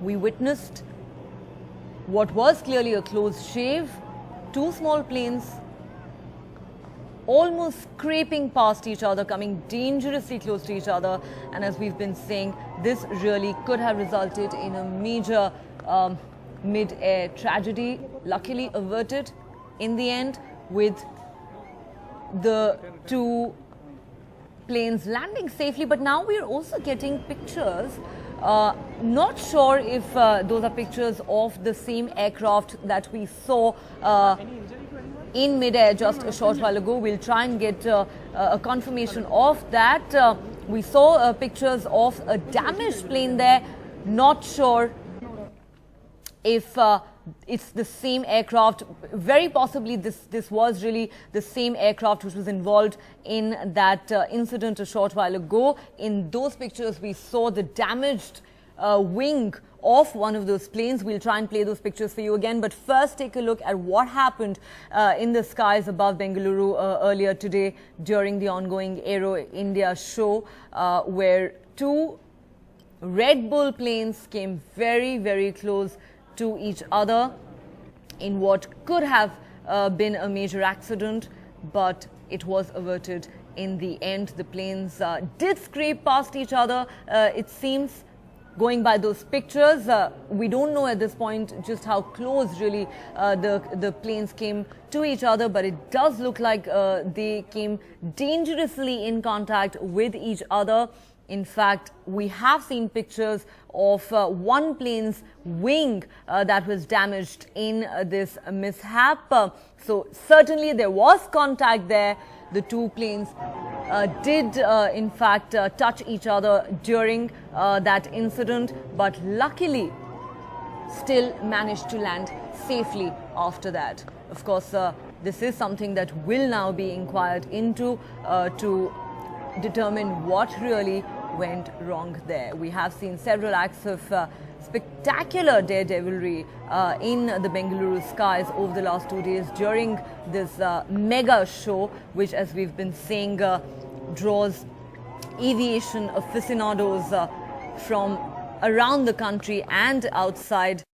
we witnessed what was clearly a close shave, two small planes almost scraping past each other, coming dangerously close to each other. And as we've been saying, this really could have resulted in a major mid-air tragedy, luckily averted in the end, with the two planes landing safely. But now we're also getting pictures. Not sure if those are pictures of the same aircraft that we saw in mid-air just a short while ago. We'll try and get a confirmation of that. We saw pictures of a damaged plane there. Not sure if it's the same aircraft. Very possibly this was really the same aircraft which was involved in that incident a short while ago. In those pictures, we saw the damaged wing of one of those planes. We'll try and play those pictures for you again. But first, take a look at what happened in the skies above Bengaluru earlier today during the ongoing Aero India show, where two Red Bull planes came very, very close to each other in what could have been a major accident, but it was averted in the end. The planes did scrape past each other, it seems. Going by those pictures, we don't know at this point just how close really the planes came to each other, but it does look like they came dangerously in contact with each other. In fact, we have seen pictures of one plane's wing that was damaged in this mishap. So certainly there was contact there. The two planes did in fact touch each other during that incident, but luckily still managed to land safely after that. Of course, this is something that will now be inquired into to determine what really went wrong there. We have seen several acts of spectacular daredevilry in the Bengaluru skies over the last 2 days during this mega show, which, as we've been saying, draws aviation aficionados from around the country and outside.